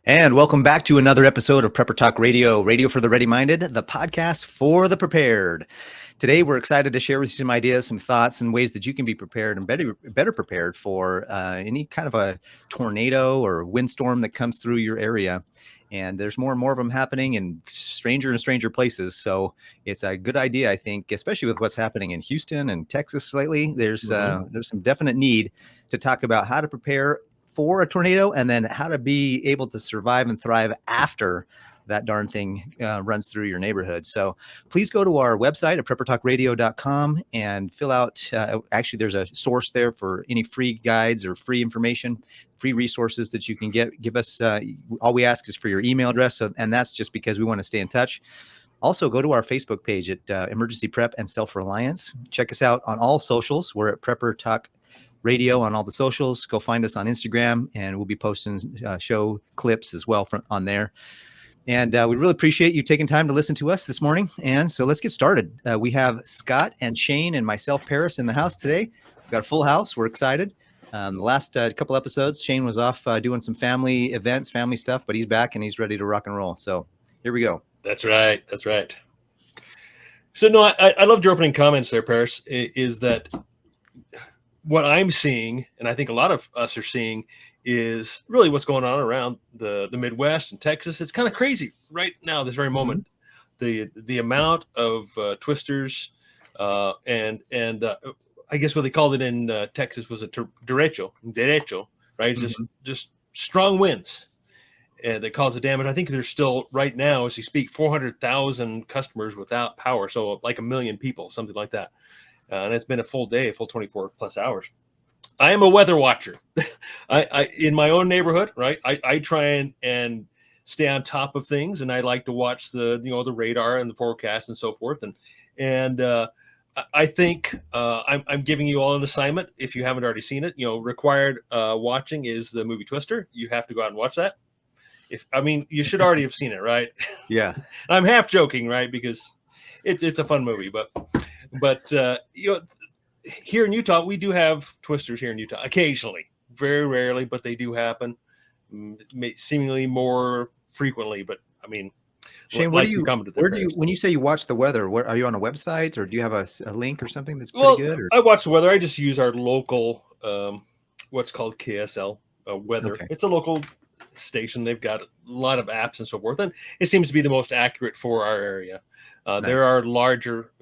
And welcome back to another episode of Prepper Talk Radio, radio for the ready-minded, the podcast for the prepared. Today, we're excited to share with you some ideas, some thoughts, and ways that you can be prepared and better prepared for any kind of a tornado or windstorm that comes through your area. And there's more and more of them happening in stranger and stranger places. So it's a good idea, I think, especially with what's happening in Houston and Texas lately. There's some definite need to talk about how to prepare for a tornado and then how to be able to survive and thrive after that darn thing runs through your neighborhood. So please go to our website at preppertalkradio.com and fill out, actually there's a source there for any free guides or free information, free resources that you can give us. All we ask is for your email address. And that's just because we want to stay in touch. Also, go to our Facebook page at Emergency Prep and Self-Reliance. Check us out on all socials. We're at Prepper Talk Radio on all the socials. Go find us on Instagram, and we'll be posting show clips as well on there. And we really appreciate you taking time to listen to us this morning. And so let's get started. We have Scott and Shane and myself, Paris, in the house today. We've got a full house. We're excited. The last couple episodes, Shane was off doing some family events, family stuff, but he's back and he's ready to rock and roll. So here we go. That's right. That's right. So no, I loved your opening comments there, Paris, is that what I'm seeing, and I think a lot of us are seeing, is really what's going on around the Midwest and Texas. It's kind of crazy right now, this very moment. The amount of twisters and I guess what they called it in Texas was a derecho, right? Just strong winds that cause the damage. I think there's still right now, as you speak, 400,000 customers without power. So like 1 million people, something like that. And it's been a full day, a full 24 plus hours. I am a weather watcher. I in my own neighborhood, right? I try and stay on top of things, and I like to watch the radar and the forecast and so forth. And I think I'm giving you all an assignment. If you haven't already seen it, required watching is the movie Twister. You have to go out and watch that. You should already have seen it, right? Yeah. I'm half joking, right? Because it's a fun movie, but here in Utah, we do have twisters here in Utah occasionally, very rarely, but they do happen, seemingly more frequently. But Shane, when you say you watch the weather, are you on a website or do you have a link or something that's pretty good? Or? I watch the weather. I just use our local, what's called KSL weather. Okay. It's a local station. They've got a lot of apps and so forth, and it seems to be the most accurate for our area. Nice. There are larger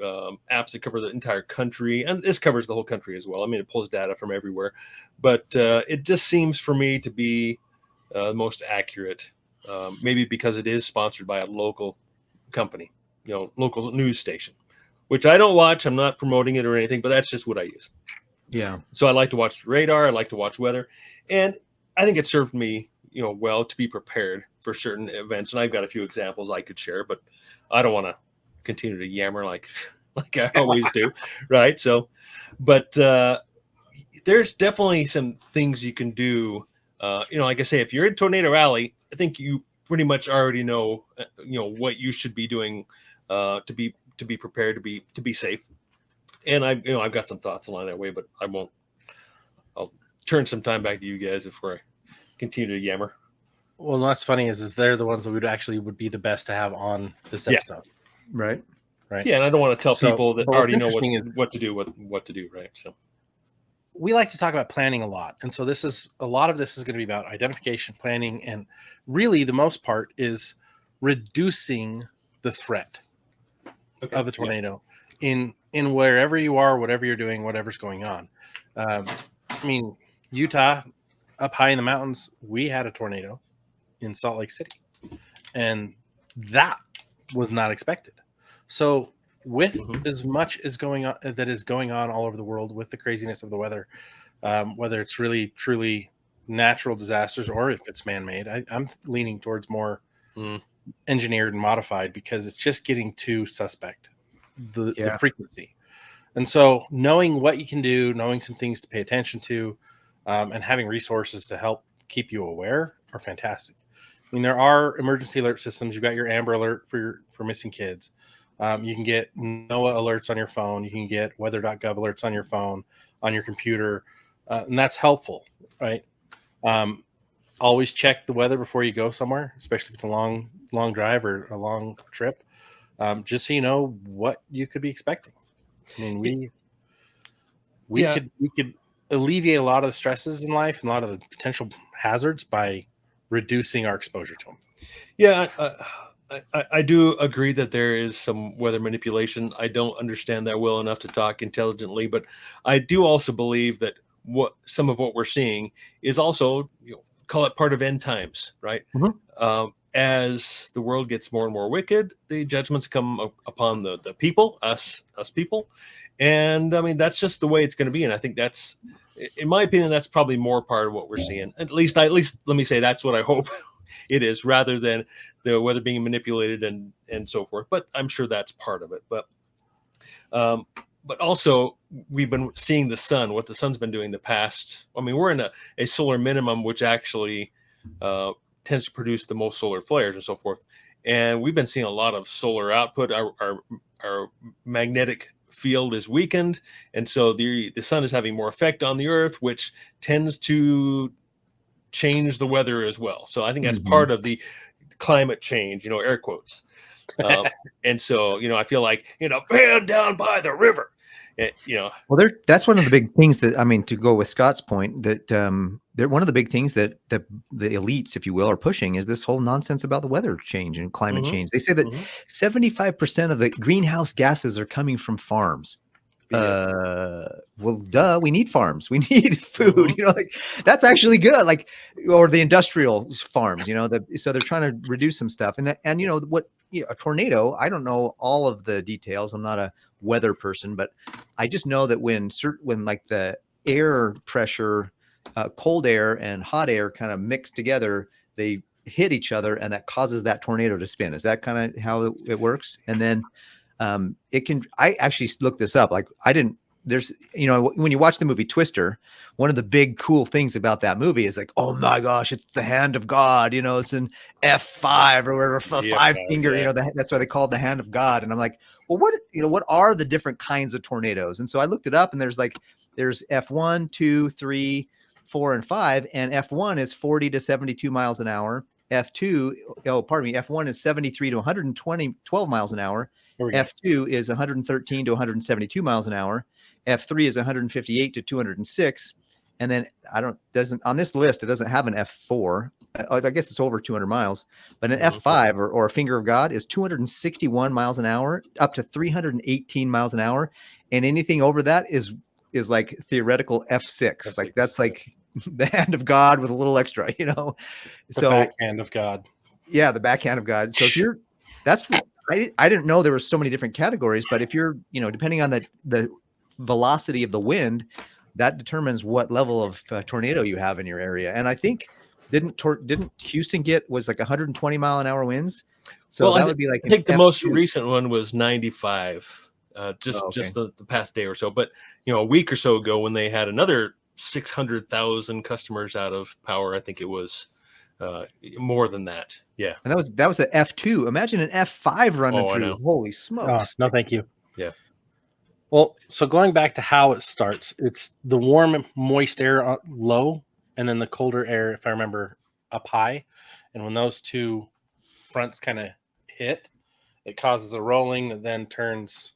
apps that cover the entire country, and this covers the whole country as well. It pulls data from everywhere, but it just seems for me to be the most accurate, maybe because it is sponsored by a local company, local news station, which I don't watch. I'm not promoting it or anything, but that's just what I use. Yeah. So I like to watch the radar. I like to watch weather, and I think it served me well to be prepared for certain events. And I've got a few examples I could share, but I don't want to continue to yammer like I always do. Right. So, but there's definitely some things you can do. Like I say, if you're in Tornado Alley, I think you pretty much already know, what you should be doing to be prepared, to be safe. And I've got some thoughts along that way, but I won't. I'll turn some time back to you guys before I continue to yammer. Well, what's funny is they're the ones that would be the best to have on this episode. Yeah. Right. Yeah, and I don't want to tell people that already know what to do, what to do, right? So we like to talk about planning a lot. And so a lot of this is going to be about identification, planning, and really the most part is reducing the threat of a tornado in wherever you are, whatever you're doing, whatever's going on. Utah, up high in the mountains, we had a tornado in Salt Lake City, and that was not expected. So with as much as going on all over the world with the craziness of the weather, whether it's really truly natural disasters or if it's man-made, I'm leaning towards more engineered and modified because it's just getting too suspect, the frequency. And so knowing what you can do, knowing some things to pay attention to, and having resources to help keep you aware are fantastic. There are emergency alert systems. You've got your Amber Alert for missing kids. You can get NOAA alerts on your phone. You can get weather.gov alerts on your phone, on your computer, and that's helpful, right? always check the weather before you go somewhere, especially if it's a long drive or a long trip, just so you know what you could be expecting. I mean, we could alleviate a lot of the stresses in life and a lot of the potential hazards by reducing our exposure to them. Yeah, I do agree that there is some weather manipulation. I don't understand that well enough to talk intelligently, but I do also believe that some of what we're seeing is also, call it part of end times, right? As the world gets more and more wicked, the judgments come upon the people, us people, and I mean that's just the way it's going to be. And I think that's, in my opinion, that's probably more part of what we're seeing. At least let me say that's what I hope it is, rather than the weather being manipulated and so forth. But I'm sure that's part of it. But also we've been seeing what the sun's been doing the past. I mean, we're in a solar minimum, which actually tends to produce the most solar flares and so forth. And we've been seeing a lot of solar output. Our magnetic field is weakened, and so the sun is having more effect on the earth, which tends to change the weather as well. So I think that's part of the climate change, air quotes. And so, I feel like, band down by the river, Well, that's one of the big things that, I mean, to go with Scott's point, that they're one of the big things that the elites, if you will, are pushing is this whole nonsense about the weather change and climate change. They say that 75% of the greenhouse gases are coming from farms. Well, duh, we need farms. We need food, like that's actually good. Like, or the industrial farms, so they're trying to reduce some stuff. And a tornado, I don't know all of the details. I'm not a weather person, but I just know that when like the air pressure, cold air and hot air kind of mix together, they hit each other and that causes that tornado to spin. Is that kind of how it works? And then I actually looked this up. Like there's, when you watch the movie Twister, one of the big cool things about that movie is like, oh my gosh, it's the hand of God, it's an F5 or whatever, five finger, that's why they call it the hand of God. And I'm like, well, what are the different kinds of tornadoes? And so I looked it up, and there's F1, 2, 3, 4, and 5, and F1 is 40 to 72 miles an hour. F1 is 73 to 12 miles an hour. F2 is 113 to 172 miles an hour. F3 is 158 to 206. And then on this list, it doesn't have an F4. I guess it's over 200 miles, but an F5 or a finger of God is 261 miles an hour up to 318 miles an hour. And anything over that is like theoretical F6. Like that's like the hand of God with a little extra, The backhand of God. Yeah, the backhand of God. So I didn't know there were so many different categories, but if you're, depending on the velocity of the wind, that determines what level of tornado you have in your area. And I think didn't Houston was like 120 mile an hour winds? So that would be like, I think the most recent one was 95, just the past day or so. But a week or so ago, when they had another 600,000 customers out of power, I think it was more than that. Yeah. And that was an F2. Imagine an F5 running through. Holy smokes. No, thank you. Yeah. Well, so going back to how it starts, it's the warm, moist air low, and then the colder air, if I remember, up high. And when those two fronts kind of hit, it causes a rolling that then turns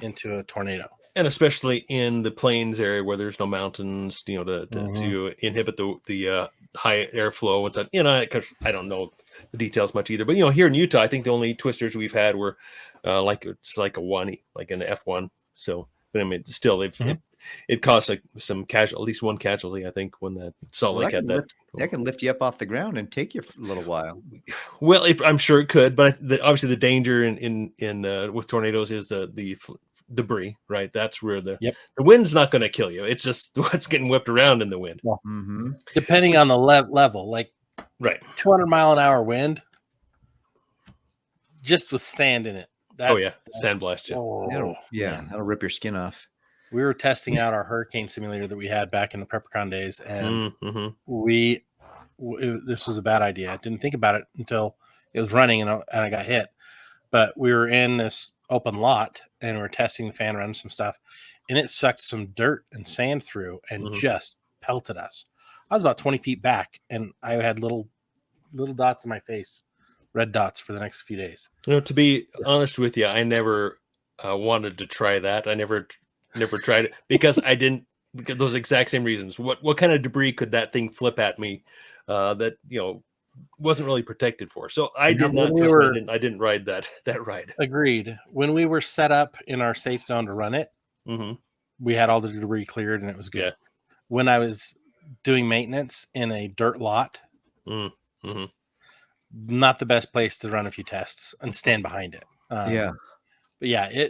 into a tornado. And especially in the plains area where there's no mountains, to inhibit the high airflow and such. Because I don't know the details much either. But here in Utah, I think the only twisters we've had were it's like a one, like an F1. So, but I mean, still, it caused like some at least one casualty, I think, when that Salt Lake had that. That can lift you up off the ground and take you for a little while. Well, I'm sure it could, but obviously the danger in with tornadoes is the debris, right? That's where the wind's not going to kill you. It's just what's getting whipped around in the wind. Yeah. Depending on the level, like 200 mile an hour wind, just with sand in it. Sandblast. That'll rip your skin off. We were testing out our hurricane simulator that we had back in the PrepperCon days, and this was a bad idea. I didn't think about it until it was running and I got hit. But we were in this open lot and we're testing the fan around some stuff, and it sucked some dirt and sand through and just pelted us. I was about 20 feet back, and I had little dots in my face, red dots for the next few days. To be honest with you, I never wanted to try that. I never tried it because I didn't, because those exact same reasons. What kind of debris could that thing flip at me that wasn't really protected for? So I did not. I didn't ride that ride. Agreed. When we were set up in our safe zone to run it, Mm-hmm. we had all the debris cleared, and it was good. Yeah. When I was doing maintenance in a dirt lot, Mm-hmm. not the best place to run a few tests and stand behind it. Yeah. But yeah,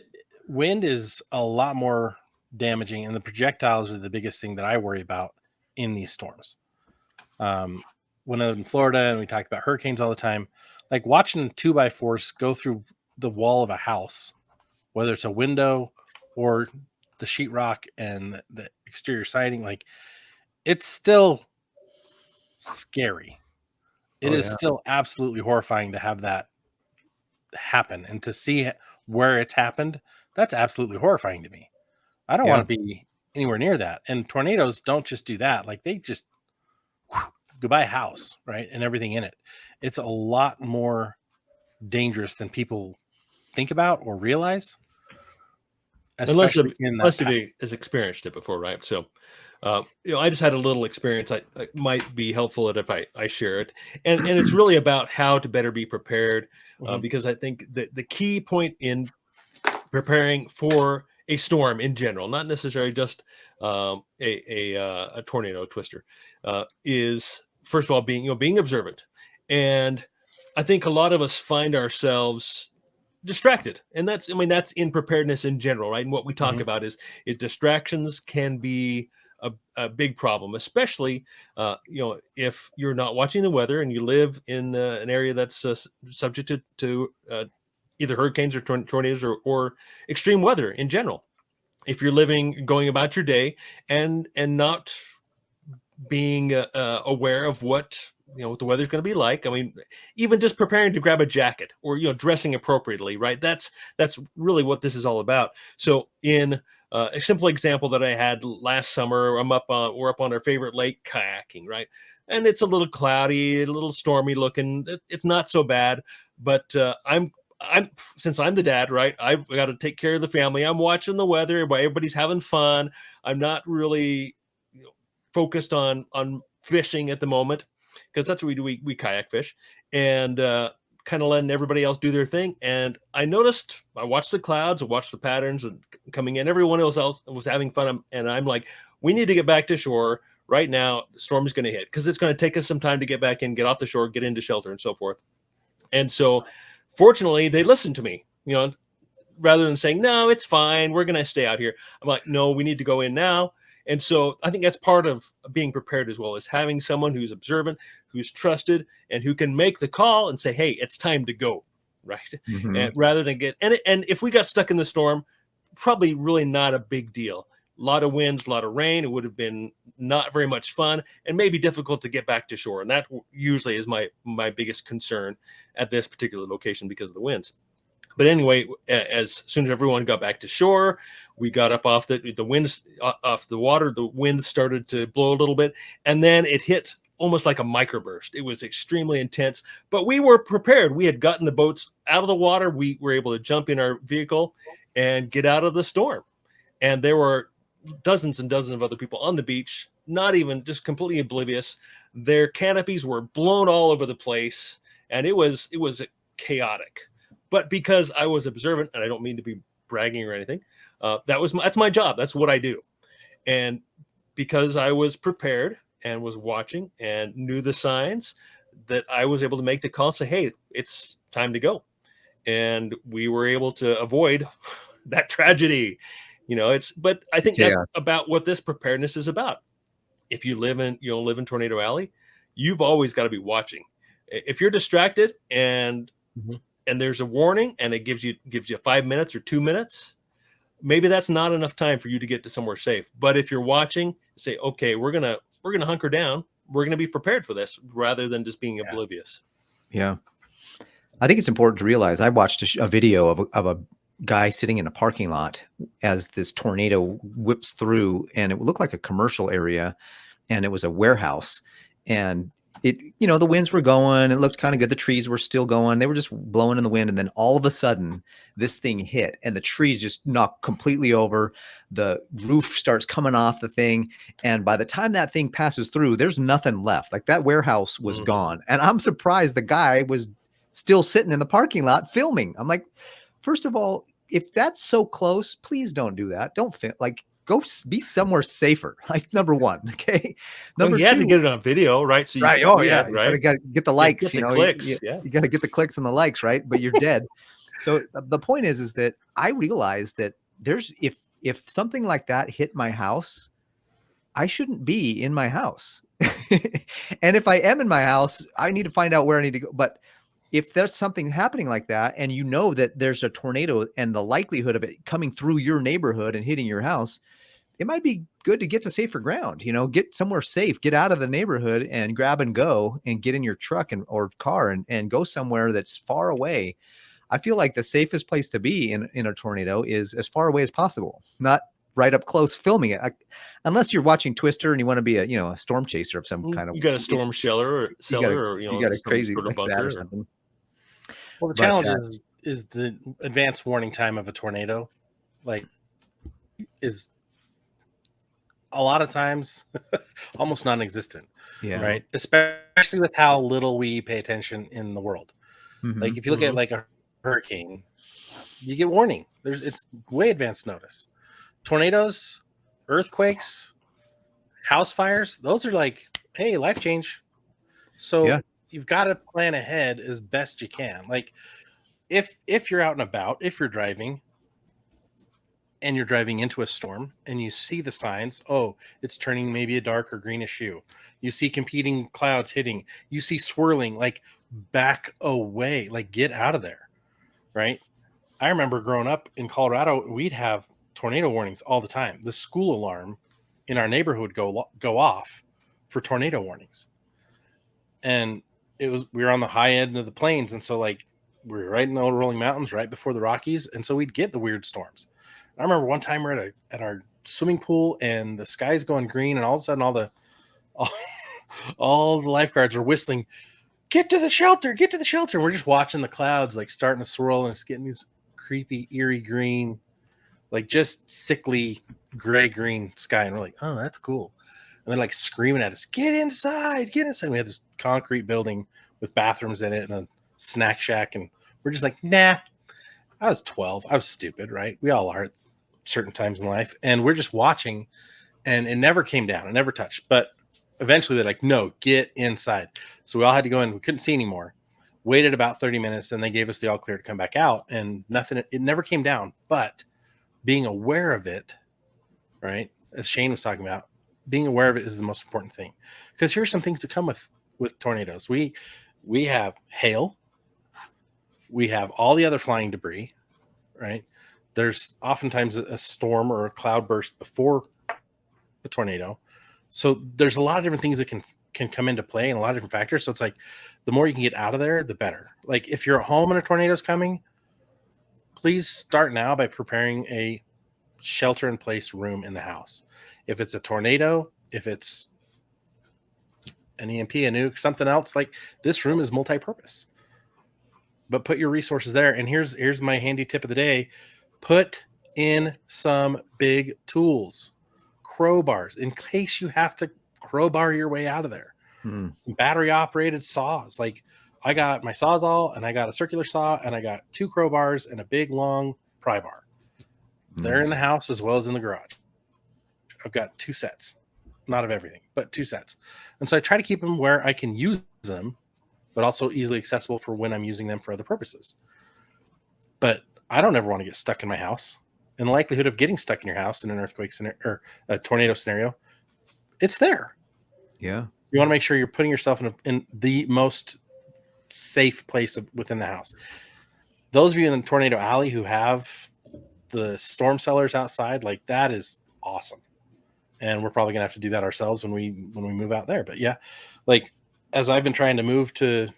wind is a lot more damaging, and the projectiles are the biggest thing that I worry about in these storms. When I was in Florida and we talked about hurricanes all the time, like watching 2x4s go through the wall of a house, whether it's a window or the sheetrock and the exterior siding, like it's still scary. It is still absolutely horrifying to have that happen, and to see where it's happened. That's absolutely horrifying to me. I don't want to be anywhere near that. And tornadoes don't just do that. Like they just goodbye house, right? And everything in it. It's a lot more dangerous than people think about or realize. Unless you has experienced it before, right? So, I just had a little experience. I might be helpful if I share it, and it's really about how to better be prepared, because I think that the key point in preparing for a storm in general, not necessarily just a tornado twister, is first of all being observant, and I think a lot of us find ourselves distracted, and that's in preparedness in general, right? And what we talk about is distractions can be a big problem, especially if you're not watching the weather and you live in an area that's subject to either hurricanes or tornadoes or extreme weather in general. If you're going about your day and not being aware of what the weather's going to be like. I mean, even just preparing to grab a jacket or dressing appropriately, right? That's really what this is all about. So in a simple example that I had last summer, we're up on our favorite lake kayaking, right? And it's a little cloudy, a little stormy looking. It's not so bad, but since I'm the dad, right? I've got to take care of the family. I'm watching the weather. Everybody's having fun. I'm not really focused on fishing at the moment, because that's what we do. We kayak fish, and kind of letting everybody else do their thing. And I watched the clouds, I watched the patterns and coming in. Everyone else was having fun, and I'm like, we need to get back to shore right now. The storm is going to hit, because it's going to take us some time to get back in, get off the shore, get into shelter, and so forth. And so, fortunately, they listened to me. Rather than saying, no, it's fine, we're going to stay out here. I'm like, no, we need to go in now. And so I think that's part of being prepared, as well as having someone who's observant, who's trusted, and who can make the call and say, hey, it's time to go, right? And rather than and if we got stuck in the storm, probably really not a big deal. A lot of winds, a lot of rain. It would have been not very much fun, and maybe difficult to get back to shore. And that usually is my biggest concern at this particular location, because of the winds. But anyway, as soon as everyone got back to shore, we got up off the winds, off the water. The winds started to blow a little bit, and then it hit almost like a microburst. It was extremely intense, but we were prepared. We had gotten the boats out of the water. We were able to jump in our vehicle and get out of the storm. And there were dozens and dozens of other people on the beach, not even, just completely oblivious. Their canopies were blown all over the place, and it was chaotic. But because I was observant, and I don't mean to be bragging or anything, that's my job. That's what I do. And because I was prepared and was watching and knew the signs, that I was able to make the call, say, hey, it's time to go. And we were able to avoid that tragedy. But I think that's about what this preparedness is about. If you live in Tornado Alley, you've always got to be watching. If you're distracted and there's a warning, and it gives you 5 minutes or 2 minutes, maybe that's not enough time for you to get to somewhere safe. But if you're watching, say, okay, we're gonna hunker down. We're gonna be prepared for this, rather than just being oblivious. Yeah, I think it's important to realize. I watched a video of a guy sitting in a parking lot as this tornado whips through, and it looked like a commercial area. and it was a warehouse, and it, you know, the winds were going, it looked kind of good. The trees were still going. They were just blowing in the wind. And then all of a sudden this thing hit and the trees just knocked completely over. The roof starts coming off the thing. And by the time that thing passes through, there's nothing left. Like that warehouse was gone. And I'm surprised the guy was still sitting in the parking lot filming. I'm like, first of all, if that's so close, please don't do that. Don't fit, like, go be somewhere safer. Like, number one. Okay. Number you had to two, get it on video, right? So you right. could Oh do yeah. that, You right? gotta get the likes, Get you the know, clicks. you Yeah. gotta get the clicks and the likes, right? But you're dead. So the point is that I realized that if something like that hit my house, I shouldn't be in my house. And if I am in my house, I need to find out where I need to go. But if there's something happening like that, and you know that there's a tornado and the likelihood of it coming through your neighborhood and hitting your house, it might be good to get to safer ground, you know, get somewhere safe, get out of the neighborhood and grab and go and get in your truck or car and go somewhere that's far away. I feel like the safest place to be in a tornado is as far away as possible, not right up close filming it. Unless you're watching Twister and you want to be a storm chaser of some kind of, You got a storm cellar or you got a some crazy sort of like that or bunker. something. Well, the But, challenge is the advanced warning time of a tornado, like, is a lot of times almost non-existent, yeah. right? Especially with how little we pay attention in the world. Mhm. Like if you look at like a hurricane, you get warning. It's way advanced notice. Tornadoes, earthquakes, house fires, those are like, hey, life change. So Yeah. you've got to plan ahead as best you can. Like if you're out and about, if you're driving and you're driving into a storm and you see the signs, oh, it's turning maybe a dark or greenish hue. You see competing clouds hitting, you see swirling, like back away, like get out of there, right? I remember growing up in Colorado, we'd have tornado warnings all the time. The school alarm in our neighborhood would go off for tornado warnings. And we were on the high end of the plains. And so like we were right in the rolling mountains, right before the Rockies. And so we'd get the weird storms. I remember one time we're at our swimming pool and the sky's going green, and all of a sudden all the lifeguards are whistling, get to the shelter. And we're just watching the clouds like starting to swirl, and it's getting these creepy, eerie green, like just sickly gray-green sky. And we're like, oh, that's cool. And they're like screaming at us, get inside. We had this concrete building with bathrooms in it and a snack shack. And we're just like, nah. I was 12. I was stupid, right? We all are at certain times in life. And we're just watching, and it never came down. It never touched. But eventually they're like, no, get inside. So we all had to go in. We couldn't see anymore. Waited about 30 minutes, and they gave us the all clear to come back out. And nothing, it never came down. But being aware of it, right, as Shane was talking about, being aware of it is the most important thing. Because here's some things that come with tornadoes. We have hail. We have all the other flying debris, right? There's oftentimes a storm or a cloud burst before a tornado. So there's a lot of different things that can come into play, and a lot of different factors. So it's like the more you can get out of there, the better. Like if you're at home and a tornado's coming, please start now by preparing a shelter in place room in the house. If it's a tornado, if it's an EMP, a nuke, something else, like this room is multi-purpose. But put your resources there. And here's my handy tip of the day. Put in some big tools, crowbars, in case you have to crowbar your way out of there. Some battery operated saws. Like I got my Sawzall, and I got a circular saw, and I got 2 crowbars and a big long pry bar. They're in the house as well as in the garage. I've got 2 sets, not of everything, but 2 sets. And so I try to keep them where I can use them, but also easily accessible for when I'm using them for other purposes. But I don't ever want to get stuck in my house. And the likelihood of getting stuck in your house in an earthquake scenario or a tornado scenario, it's there. Yeah. You want to make sure you're putting yourself in the most safe place within the house. Those of you in the tornado alley who have the storm cellars outside, like that is awesome. And we're probably gonna have to do that ourselves when we move out there. But yeah, like as I've been trying to move to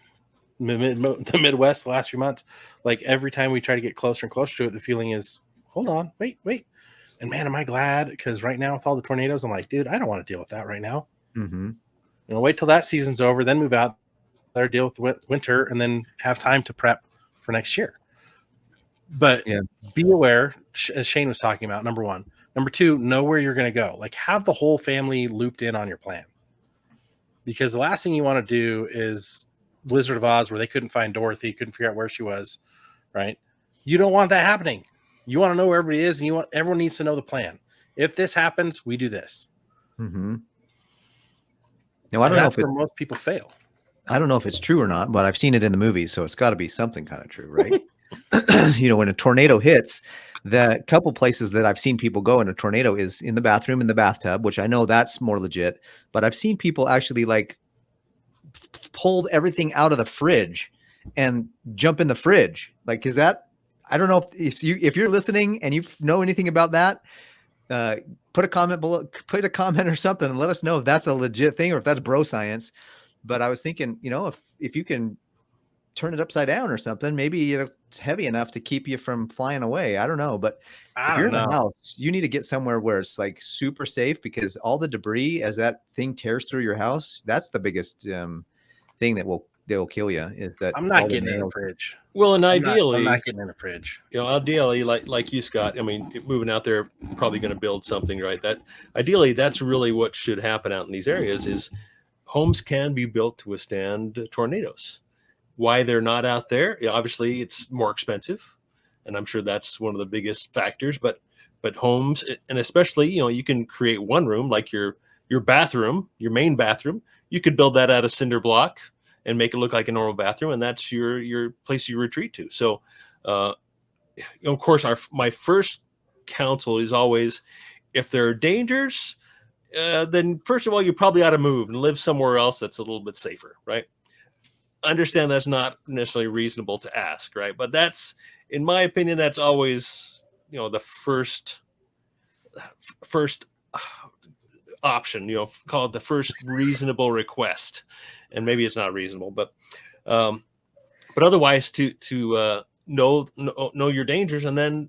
the Midwest the last few months, like every time we try to get closer and closer to it, the feeling is, hold on, wait. And man, am I glad, because right now with all the tornadoes, I'm like, dude, I don't want to deal with that right now. Mm-hmm. Wait till that season's over, then move out there, deal with winter, and then have time to prep for next year. But be aware, as Shane was talking about, number one. Number two, know where you're going to go. Like, have the whole family looped in on your plan. Because the last thing you want to do is Wizard of Oz, where they couldn't find Dorothy, couldn't figure out where she was, right? You don't want that happening. You want to know where everybody is, and everyone needs to know the plan. If this happens, we do this. Mm-hmm. Now, I don't know if most people fail. I don't know if it's true or not, but I've seen it in the movies, so it's got to be something kind of true, right? When a tornado hits, the couple places that I've seen people go in a tornado is in the bathroom, in the bathtub, which I know that's more legit, but I've seen people actually like pulled everything out of the fridge and jump in the fridge. Like, is that, I don't know if you're listening and you know anything about that, put a comment below, put a comment or something and let us know if that's a legit thing or if that's bro science. But I was thinking, if you can turn it upside down or something, maybe it's heavy enough to keep you from flying away. I don't know. But if you're in a house, you need to get somewhere where it's like super safe, because all the debris as that thing tears through your house, that's the biggest thing that will kill you. Is that I'm not getting in a fridge. Well, and ideally, I'm not getting in a fridge. Ideally, like you, Scott. I mean, moving out there, probably going to build something, right? That ideally, that's really what should happen out in these areas. Is homes can be built to withstand tornadoes. Why they're not out there? Obviously, it's more expensive, and I'm sure that's one of the biggest factors. But homes, and especially, you can create one room like your bathroom, your main bathroom. You could build that out of cinder block and make it look like a normal bathroom, and that's your place you retreat to. So, of course, my first counsel is always, if there are dangers, then first of all, you probably ought to move and live somewhere else that's a little bit safer, right? Understand that's not necessarily reasonable to ask, right? But that's, in my opinion, that's always, the first option, call it the first reasonable request. And maybe it's not reasonable, but otherwise to know your dangers, and then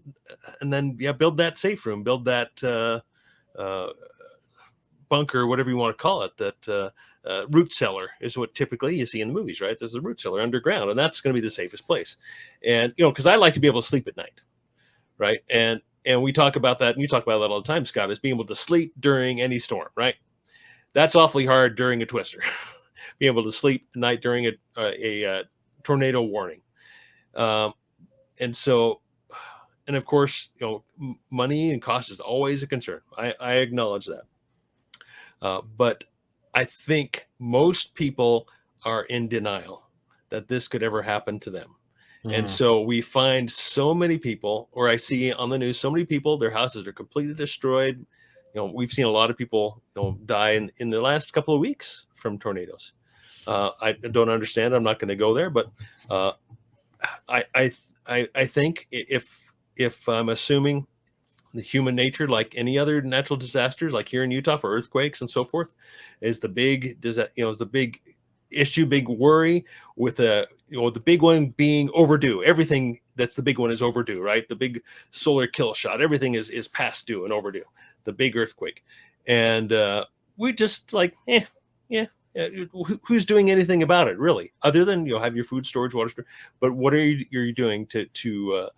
build that safe room, build that bunker, whatever you want to call it, that root cellar is what typically you see in the movies, right? There's a root cellar underground, and that's going to be the safest place. And, because I like to be able to sleep at night, right? And we talk about that, and you talk about that all the time, Scott, is being able to sleep during any storm, right? That's awfully hard during a twister. Being able to sleep at night during a tornado warning. And so, and of course, money and cost is always a concern. I acknowledge that. But I think most people are in denial that this could ever happen to them. And so we find so many people, or I see on the news, so many people, their houses are completely destroyed. We've seen a lot of people, die in the last couple of weeks from tornadoes. I don't understand. I'm not going to go there, but I think if I'm assuming the human nature, like any other natural disasters, like here in Utah for earthquakes and so forth, is the big issue, big worry with the big one being overdue. Everything that's the big one is overdue, right? The big solar kill shot, everything is past due and overdue. The big earthquake, and we just like, who's doing anything about it really, other than have your food storage, water storage? But what are you doing to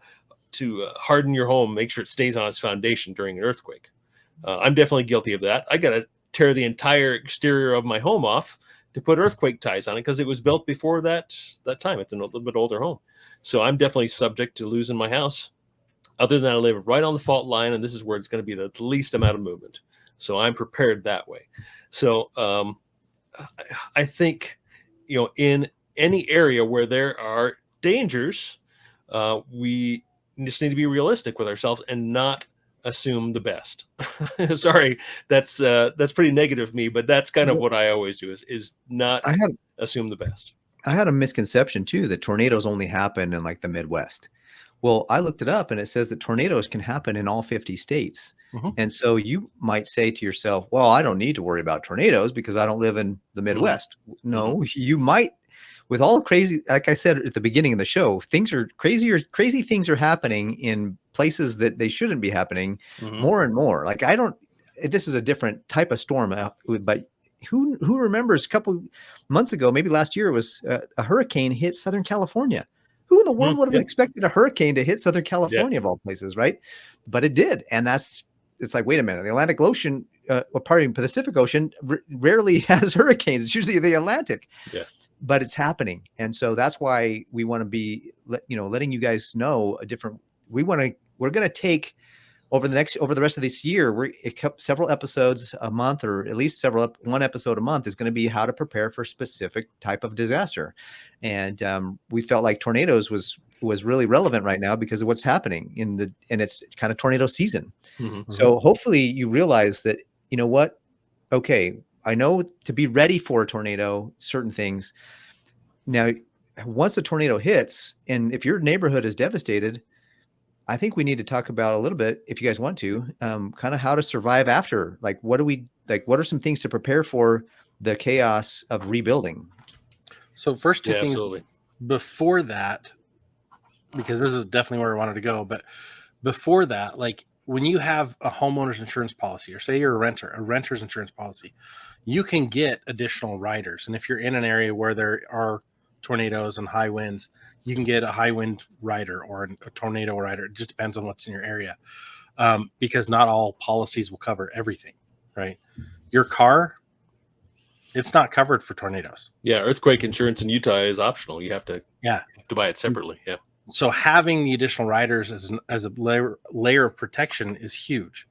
harden your home, make sure it stays on its foundation during an earthquake? I'm definitely guilty of that. I got to tear the entire exterior of my home off to put earthquake ties on it, because it was built before that time. It's a little bit older home, so I'm definitely subject to losing my house. Other than I live right on the fault line, and this is where it's going to be the least amount of movement, so I'm prepared that way. So I think, in any area where there are dangers, we just need to be realistic with ourselves and not assume the best. Sorry, that's pretty negative of me, but that's kind of what I always do is not assume the best. I had a misconception too that tornadoes only happen in like the Midwest. Well, I looked it up and it says that tornadoes can happen in all 50 states. And so you might say to yourself, well, I don't need to worry about tornadoes because I don't live in the Midwest. No, you might. With all crazy, like I said at the beginning of the show, things are crazy things are happening in places that they shouldn't be happening more and more. Like this is a different type of storm, but who remembers a couple months ago, maybe last year, was a hurricane hit Southern California. Who in the world would have expected a hurricane to hit Southern California of all places, right? But it did. And it's like, wait a minute, the Atlantic Ocean, Pacific Ocean rarely has hurricanes. It's usually the Atlantic. Yeah. But it's happening. And so that's why we want to be, letting you guys know we're going to take over the rest of this year, several episodes a month, or at least one episode a month is going to be how to prepare for a specific type of disaster. And we felt like tornadoes was really relevant right now because of what's happening and it's kind of tornado season. Mm-hmm. So hopefully you realize that, okay, I know to be ready for a tornado, certain things. Now, once the tornado hits, and if your neighborhood is devastated, I think we need to talk about a little bit, if you guys want to, kind of how to survive after. Like, what are some things to prepare for the chaos of rebuilding? So first two things absolutely. Before that, because this is definitely where I wanted to go, but before that, like when you have a homeowner's insurance policy, or say you're a renter's insurance policy, you can get additional riders. And if you're in an area where there are tornadoes and high winds, you can get a high wind rider or a tornado rider. It just depends on what's in your area, because not all policies will cover everything, right? Your car, it's not covered for tornadoes. Yeah, earthquake insurance in Utah is optional. You have to buy it separately. Yeah. So having the additional riders as a layer of protection is huge.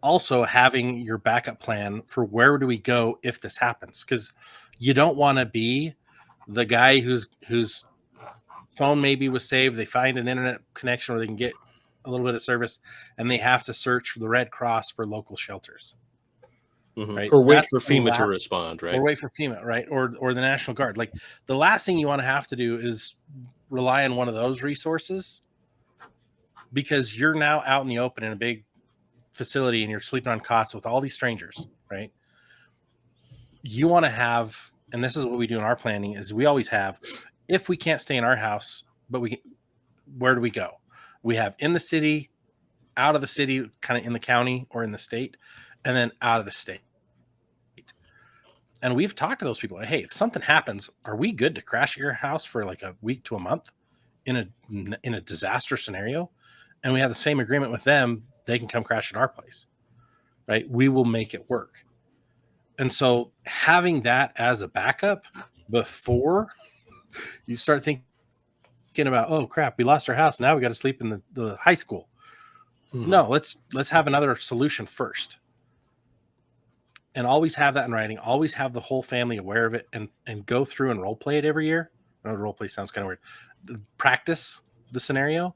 Also having your backup plan for where do we go if this happens, because you don't want to be the guy whose phone maybe was saved. They find an internet connection where they can get a little bit of service, and they have to search for the Red Cross for local shelters. Mm-hmm. Right? Or wait for FEMA to respond, right? Or wait for FEMA, right? Or the National Guard. Like the last thing you want to have to do is rely on one of those resources, because you're now out in the open in a big facility and you're sleeping on cots with all these strangers, right? You want to have, and this is what we do in our planning, is we always have, if we can't stay in our house, but where do we go? We have in the city, out of the city, kind of in the county or in the state, and then out of the state. And we've talked to those people. Hey, if something happens, are we good to crash at your house for like a week to a month in a disaster scenario? And we have the same agreement with them. They can come crash at our place, right? We will make it work. And so having that as a backup before you start thinking about, oh crap, we lost our house. Now we got to sleep in the high school. Mm-hmm. No, let's have another solution first. And always have that in writing. Always have the whole family aware of it, and go through and role play it every year. I know role play sounds kind of weird. Practice the scenario.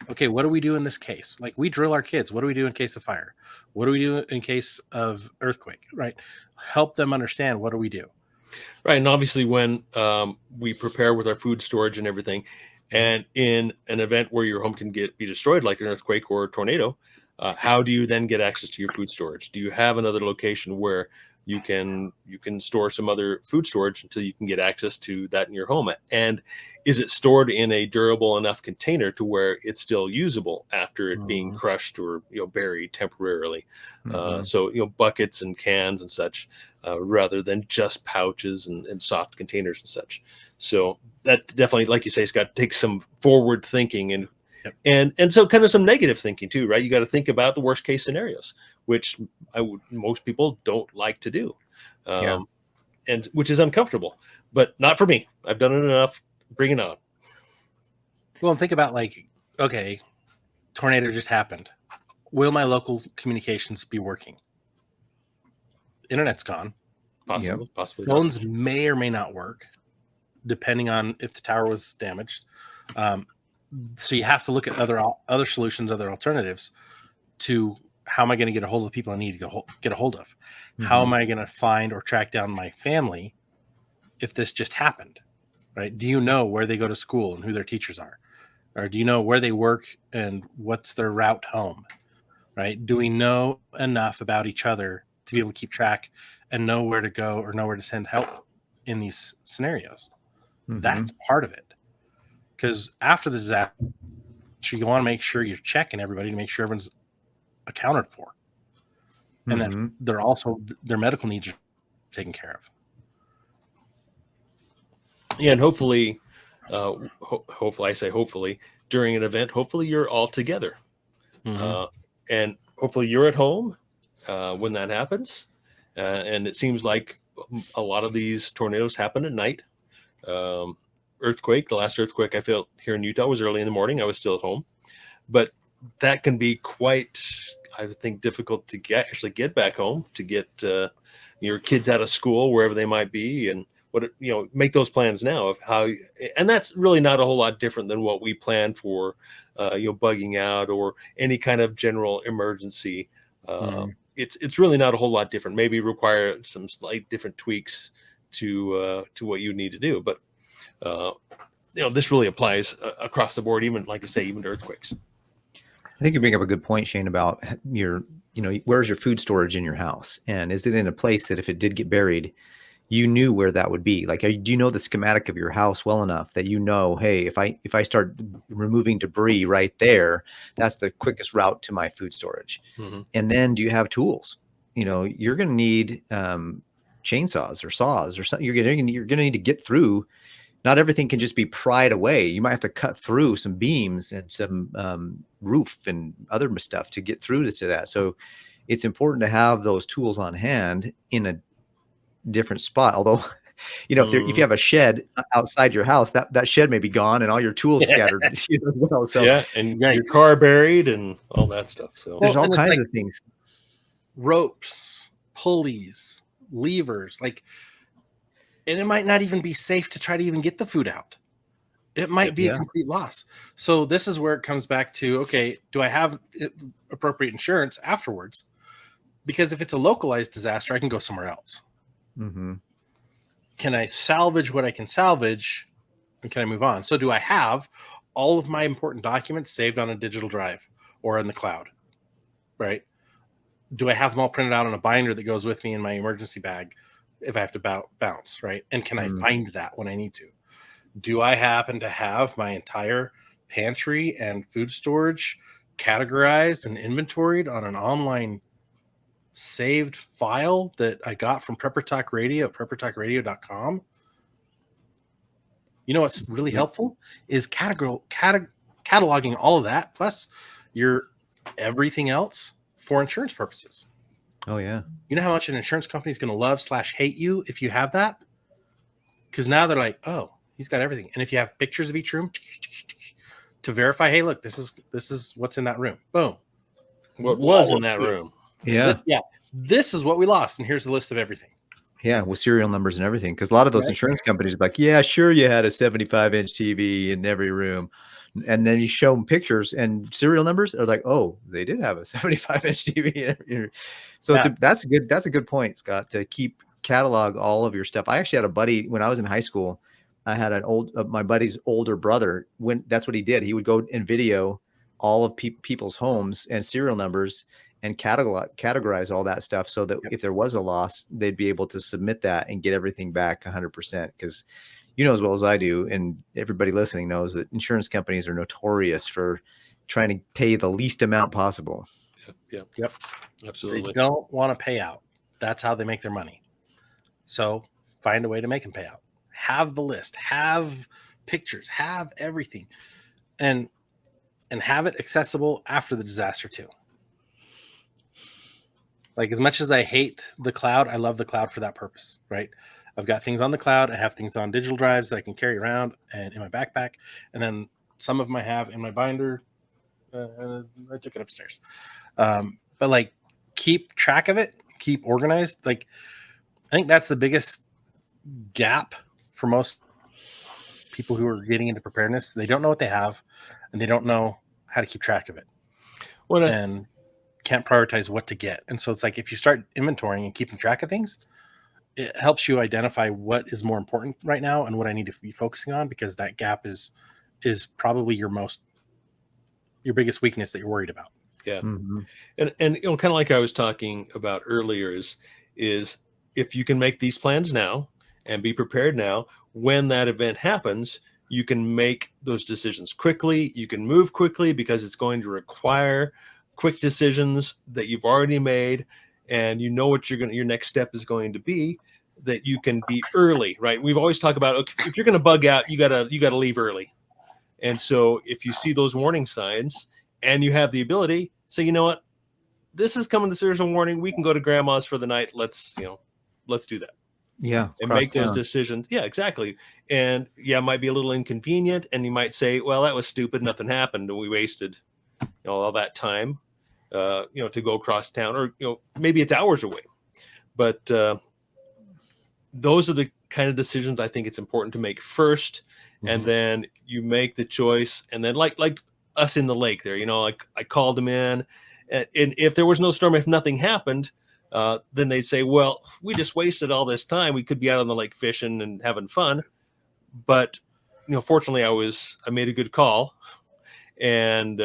Okay, what do we do in this case? Like we drill our kids. What do we do in case of fire? What do we do in case of earthquake? Right? Help them understand what do we do. Right, and obviously when we prepare with our food storage and everything, and in an event where your home can be destroyed, like an earthquake or a tornado, how do you then get access to your food storage? Do you have another location where you can store some other food storage until you can get access to that in your home? And is it stored in a durable enough container to where it's still usable after it being crushed or buried temporarily? So buckets and cans and such, rather than just pouches and soft containers and such. So that definitely, like you say, it's got to take some forward thinking and so kind of some negative thinking too, right? You got to think about the worst case scenarios, which most people don't like to do, and which is uncomfortable, but not for me. I've done it enough. Bring it on. Well, and think about like, okay, tornado just happened. Will my local communications be working? Internet's gone. Possibly. Phones may or may not work, depending on if the tower was damaged. So you have to look at other solutions, other alternatives to how am I going to get a hold of the people I need to get a hold of? Mm-hmm. How am I going to find or track down my family if this just happened, right? Do you know where they go to school and who their teachers are? Or do you know where they work and what's their route home, right? Do we know enough about each other to be able to keep track and know where to go or know where to send help in these scenarios? Mm-hmm. That's part of it. Because after the disaster, you want to make sure you're checking everybody to make sure everyone's accounted for. and that Mhm. they're also their medical needs are taken care of. Yeah, and hopefully, hopefully, I say hopefully, during an event, hopefully you're all together, Mhm. and hopefully you're at home when that happens. And it seems like a lot of these tornadoes happen at night. Earthquake, the last earthquake I felt here in Utah was early in the morning. I was still at home, but that can be quite, I think, difficult to actually get back home, to get your kids out of school, wherever they might be, and make those plans now of how. And that's really not a whole lot different than what we plan for, bugging out or any kind of general emergency. Mhm. It's really not a whole lot different. Maybe require some slight different tweaks to what you need to do, but this really applies across the board, even like you say, even to earthquakes. I think you bring up a good point, Shane, about where's your food storage in your house? And is it in a place that if it did get buried, you knew where that would be? Like, do you know the schematic of your house well enough that hey, if I start removing debris right there, that's the quickest route to my food storage. Mm-hmm. And then do you have tools? You're going to need chainsaws or saws or something. You're going to need to get through. Not everything can just be pried away. You might have to cut through some beams and some roof and other stuff to get through to that. So it's important to have those tools on hand in a different spot. Although, if you have a shed outside your house, that shed may be gone and all your tools scattered as well. So yeah, and your car buried and all that stuff. So there's all kinds of things. Ropes, pulleys, levers, and it might not even be safe to try to even get the food out. It might be a complete loss. So this is where it comes back to, okay, do I have appropriate insurance afterwards? Because if it's a localized disaster, I can go somewhere else. Mm-hmm. Can I salvage what I can salvage, and can I move on? So do I have all of my important documents saved on a digital drive or in the cloud, right? Do I have them all printed out on a binder that goes with me in my emergency bag if I have to bounce, right? And can I find that when I need to? Do I happen to have my entire pantry and food storage categorized and inventoried on an online saved file that I got from Prepper Talk Radio at preppertalkradio.com? You know what's really helpful is cataloging all of that plus your everything else for insurance purposes. Oh, yeah. You know how much an insurance company is going to love / hate you if you have that? Because now they're like, oh, he's got everything. And if you have pictures of each room to verify, hey, look, this is what's in that room. Boom. What was in that room? Yeah. This is what we lost. And here's the list of everything. Yeah, with serial numbers and everything. Because a lot of those insurance companies are like, yeah, sure, you had a 75-inch TV in every room. And then you show them pictures and serial numbers are like, oh, they did have a 75-inch TV in every room. So that's a good point, Scott, to keep catalog all of your stuff. I actually had a buddy when I was in high school. I had my buddy's older brother. That's what he did. He would go and video all of people's homes and serial numbers and categorize all that stuff so that if there was a loss, they'd be able to submit that and get everything back 100%. Because you know as well as I do, and everybody listening knows, that insurance companies are notorious for trying to pay the least amount possible. Yep. Absolutely. They don't want to pay out. That's how they make their money. So find a way to make them pay out. Have the list, have pictures, have everything, and have it accessible after the disaster too. Like, as much as I hate the cloud, I love the cloud for that purpose, right? I've got things on the cloud. I have things on digital drives that I can carry around and in my backpack. And then some of them I have in my binder. I took it upstairs. But keep track of it, keep organized. I think that's the biggest gap for most people who are getting into preparedness. They don't know what they have and they don't know how to keep track of it. And can't prioritize what to get. And so it's like, if you start inventorying and keeping track of things, it helps you identify what is more important right now and what I need to be focusing on, because that gap is probably your biggest weakness that you're worried about. Yeah. Mm-hmm. And kind of like I was talking about earlier is if you can make these plans now and be prepared now, when that event happens, you can make those decisions quickly. You can move quickly because it's going to require quick decisions that you've already made. and you know what your next step is going to be, that you can be early, right? We've always talked about, okay, if you're going to bug out, you gotta leave early. And so if you see those warning signs and you have the ability, say, you know what, this is coming. There's a warning. We can go to grandma's for the night. Let's do that. Yeah. And make those decisions. Yeah, exactly. And yeah, it might be a little inconvenient. And you might say, well, that was stupid. Nothing happened. And we wasted all that time, to go across town, or, maybe it's hours away. But those are the kind of decisions I think it's important to make first. And then you make the choice. And then like us in the lake there, like I called them in, and if there was no storm, if nothing happened, then they'd say, well, we just wasted all this time. We could be out on the lake fishing and having fun. But, fortunately I made a good call. And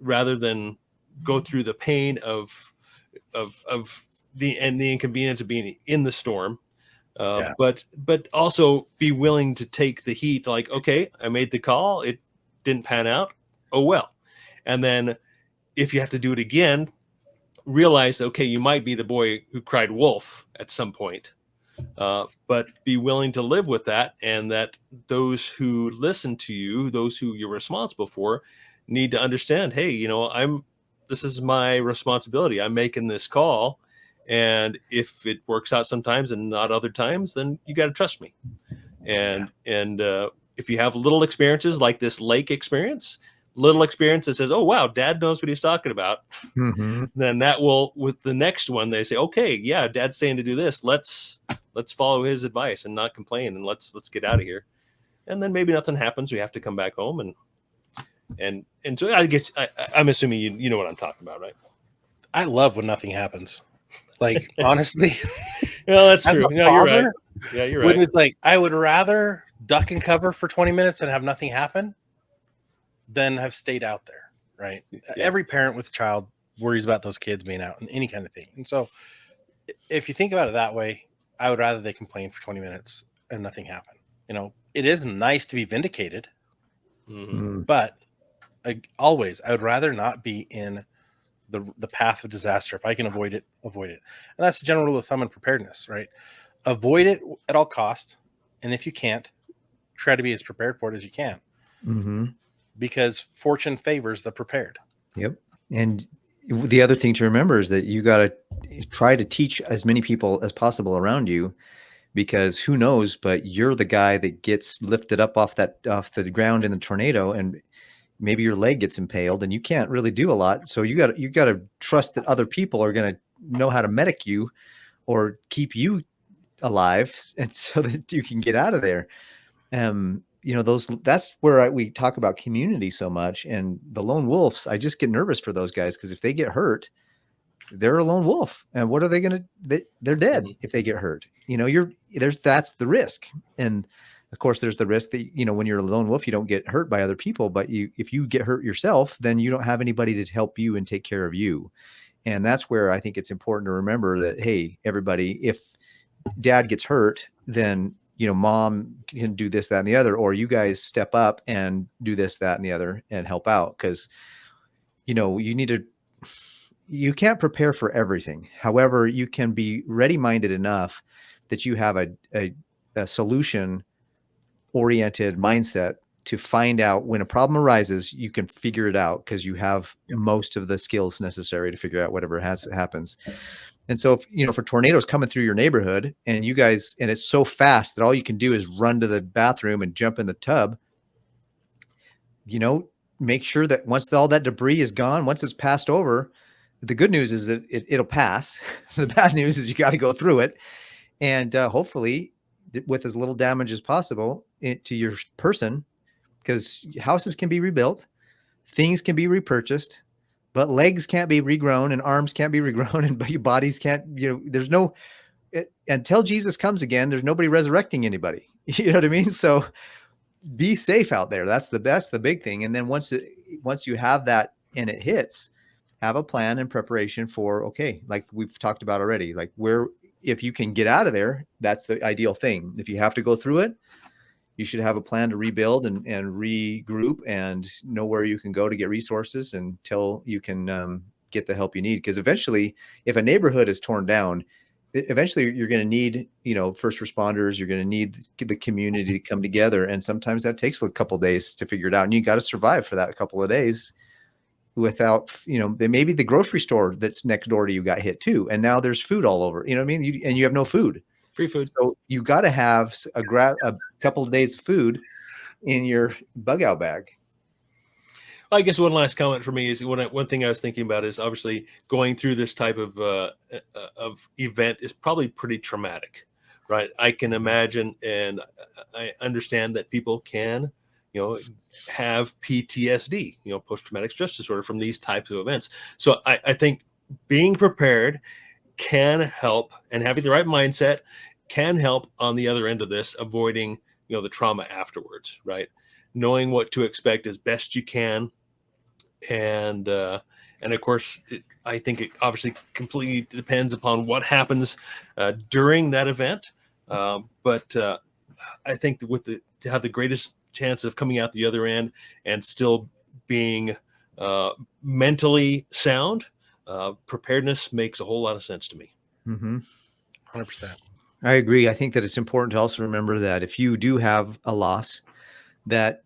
rather than go through the pain of the inconvenience of being in the storm, but also be willing to take the heat. Like, okay, I made the call. It didn't pan out. Oh, well. And then if you have to do it again, realize, okay, you might be the boy who cried wolf at some point, but be willing to live with that. And that those who listen to you, those who you're responsible for, need to understand, hey, this is my responsibility. I'm making this call. And if it works out sometimes and not other times, then you got to trust me. And if you have little experiences like this lake experience, little experience that says, oh, wow, dad knows what he's talking about, then that will, with the next one, they say, okay, yeah, dad's saying to do this. Let's follow his advice and not complain, and let's get out of here. And then maybe nothing happens. We have to come back home. And so I guess I'm assuming you know what I'm talking about, right? I love when nothing happens. Like, honestly. Well, that's true. No, you're right. Yeah, you're right. When it's like, I would rather duck and cover for 20 minutes and have nothing happen than have stayed out there, right? Yeah. Every parent with a child worries about those kids being out and any kind of thing. And so if you think about it that way, I would rather they complain for 20 minutes and nothing happen. It is nice to be vindicated, but always, I would rather not be in the path of disaster. If I can avoid it, avoid it. And that's the general rule of thumb in preparedness, right? Avoid it at all costs. And if you can't, try to be as prepared for it as you can. Because fortune favors the prepared. Yep. And the other thing to remember is that you got to try to teach as many people as possible around you, because who knows, but you're the guy that gets lifted up off the ground in the tornado, and maybe your leg gets impaled and you can't really do a lot. So you got to trust that other people are going to know how to medic you or keep you alive, and so that you can get out of there. That's where we talk about community so much. And the lone wolves, I just get nervous for those guys, because if they get hurt, they're a lone wolf. And what are they going to, they're dead if they get hurt. That's the risk. And of course, there's the risk that, when you're a lone wolf, you don't get hurt by other people, but if you get hurt yourself, then you don't have anybody to help you and take care of you. And that's where I think it's important to remember that, hey, everybody, if dad gets hurt, then, mom can do this, that, and the other, or you guys step up and do this, that, and the other and help out. Because, you can't prepare for everything. However, you can be ready-minded enough that you have a solution-oriented mindset to find out when a problem arises, you can figure it out, because you have most of the skills necessary to figure out whatever happens. And so, if, for tornadoes coming through your neighborhood and you guys, and it's so fast that all you can do is run to the bathroom and jump in the tub, make sure that once all that debris is gone, once it's passed over, the good news is that it'll pass. The bad news is you got to go through it. And hopefully with as little damage as possible to your person, because houses can be rebuilt, things can be repurchased, but legs can't be regrown and arms can't be regrown, and your bodies can't, there's no, until Jesus comes again, there's nobody resurrecting anybody. You know what I mean? So be safe out there. That's the big thing. And then once you have that and it hits, have a plan and preparation for, okay, like we've talked about already, like if you can get out of there, that's the ideal thing. If you have to go through it, you should have a plan to rebuild and regroup and know where you can go to get resources until you can get the help you need. Because eventually, if a neighborhood is torn down, eventually you're going to need, first responders. You're going to need the community to come together. And sometimes that takes a couple of days to figure it out. And you got to survive for that couple of days without, maybe the grocery store that's next door to you got hit too. And now there's food all over, you know what I mean? And you have no food. Free food. So you got to have a couple of days of food in your bug out bag. I guess one last comment for me is one thing I was thinking about is obviously going through this type of event is probably pretty traumatic, right? I can imagine, and I understand that people can, have PTSD, post-traumatic stress disorder from these types of events. So I think being prepared can help, and having the right mindset can help on the other end of this, avoiding, the trauma afterwards, right? Knowing what to expect as best you can. And of course, I think it obviously completely depends upon what happens during that event. But I think to have the greatest chance of coming out the other end and still being mentally sound, preparedness makes a whole lot of sense to me. 100%. I agree. I think that it's important to also remember that if you do have a loss, that,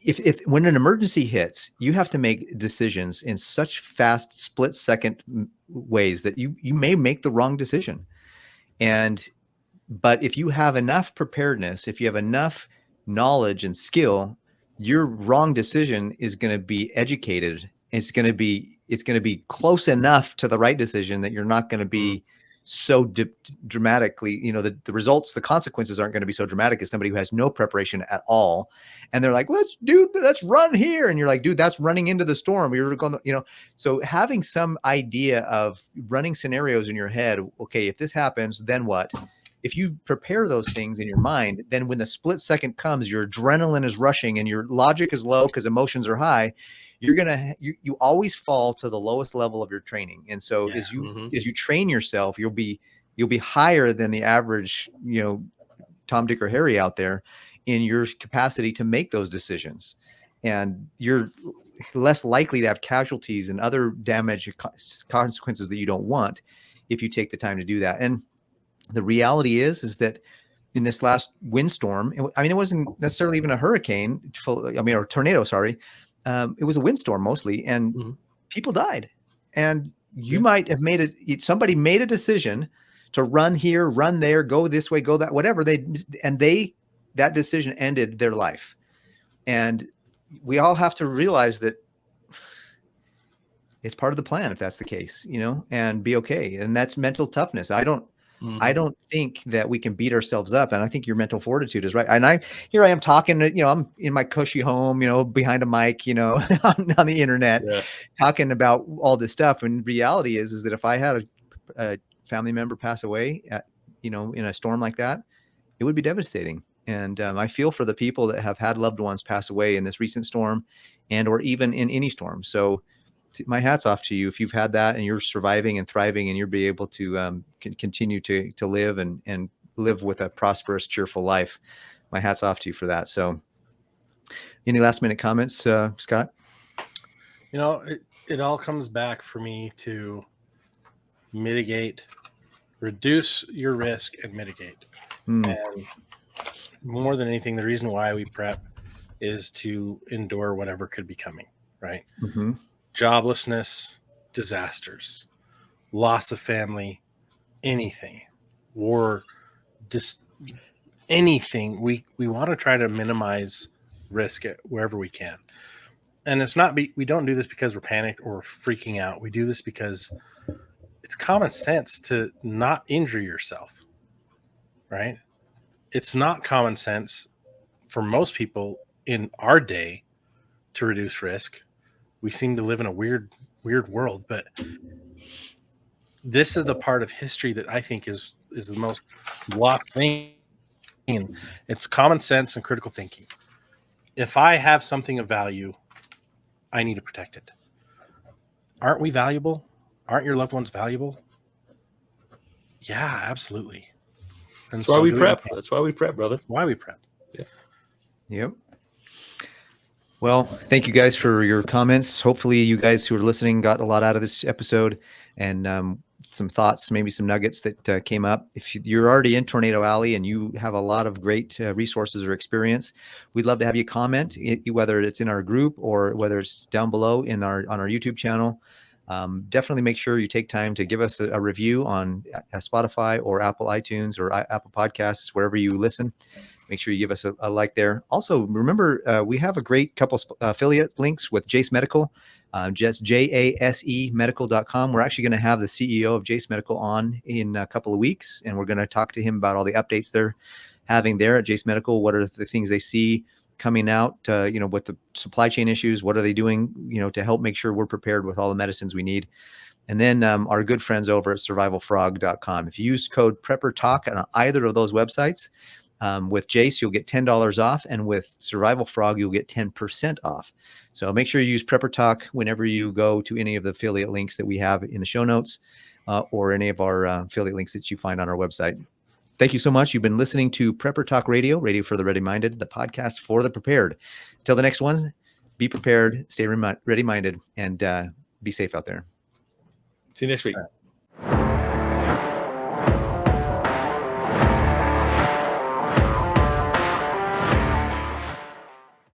if when an emergency hits, you have to make decisions in such fast split second ways that you may make the wrong decision. But if you have enough preparedness, if you have enough knowledge and skill, your wrong decision is going to be educated. It's going to be close enough to the right decision that you're not going to be so dramatically, the results, the consequences aren't going to be so dramatic as somebody who has no preparation at all. And they're like, let's run here. And you're like, dude, that's running into the storm. We were going, so having some idea of running scenarios in your head. Okay, if this happens, then what? If you prepare those things in your mind, then when the split second comes, your adrenaline is rushing and your logic is low because emotions are high. You always fall to the lowest level of your training. And so as you train yourself, you'll be higher than the average, Tom, Dick, or Harry out there in your capacity to make those decisions. And you're less likely to have casualties and other damage consequences that you don't want if you take the time to do that. And the reality is that in this last windstorm, it wasn't necessarily even a hurricane, or tornado, sorry. It was a windstorm mostly, and people died. And you might have somebody made a decision to run here, run there, go this way, go that, whatever that decision ended their life. And we all have to realize that it's part of the plan if that's the case, and be okay. And that's mental toughness. I don't think that we can beat ourselves up. And I think your mental fortitude is right. And here I am talking, I'm in my cushy home, behind a mic, on the internet, talking about all this stuff. And reality is that if I had a family member pass away in a storm like that, it would be devastating. And I feel for the people that have had loved ones pass away in this recent storm or even in any storm. So my hat's off to you if you've had that and you're surviving and thriving and you'll be able to continue to live and live with a prosperous, cheerful life. My hat's off to you for that. So any last minute comments, Scott? It all comes back for me to mitigate, reduce your risk and mitigate. And more than anything, the reason why we prep is to endure whatever could be coming, right? Joblessness, disasters, loss of family, anything, war, just anything. We want to try to minimize risk wherever we can. And we don't do this because we're panicked or freaking out. We do this because it's common sense to not injure yourself, right? It's not common sense for most people in our day to reduce risk. We seem to live in a weird world, but this is the part of history that I think is the most lost thing. It's common sense and critical thinking. If I have something of value, I need to protect it. Aren't we valuable? Aren't your loved ones valuable? Yeah, absolutely. And That's why we prep. That's why we prep, brother. Why we prep. Yep. Well, thank you guys for your comments. Hopefully you guys who are listening got a lot out of this episode, and some thoughts, maybe some nuggets that came up. If you're already in Tornado Alley and you have a lot of great resources or experience, we'd love to have you comment, whether it's in our group or whether it's down below on our YouTube channel. Definitely make sure you take time to give us a review on Spotify or Apple iTunes or Apple Podcasts, wherever you listen. Make sure you give us a like there. Also, remember, we have a great couple affiliate links with Jase Medical, just JASE medical.com. We're actually going to have the CEO of Jase Medical on in a couple of weeks, and we're going to talk to him about all the updates they're having there at Jase Medical. What are the things they see coming out, with the supply chain issues? What are they doing, to help make sure we're prepared with all the medicines we need? And then our good friends over at survivalfrog.com. If you use code PrepperTalk on either of those websites, with Jase, you'll get $10 off, and with Survival Frog, you'll get 10% off. So make sure you use Prepper Talk whenever you go to any of the affiliate links that we have in the show notes, or any of our affiliate links that you find on our website. Thank you so much. You've been listening to Prepper Talk Radio, radio for the ready-minded, the podcast for the prepared. Until the next one, be prepared, stay ready-minded, and be safe out there. See you next week.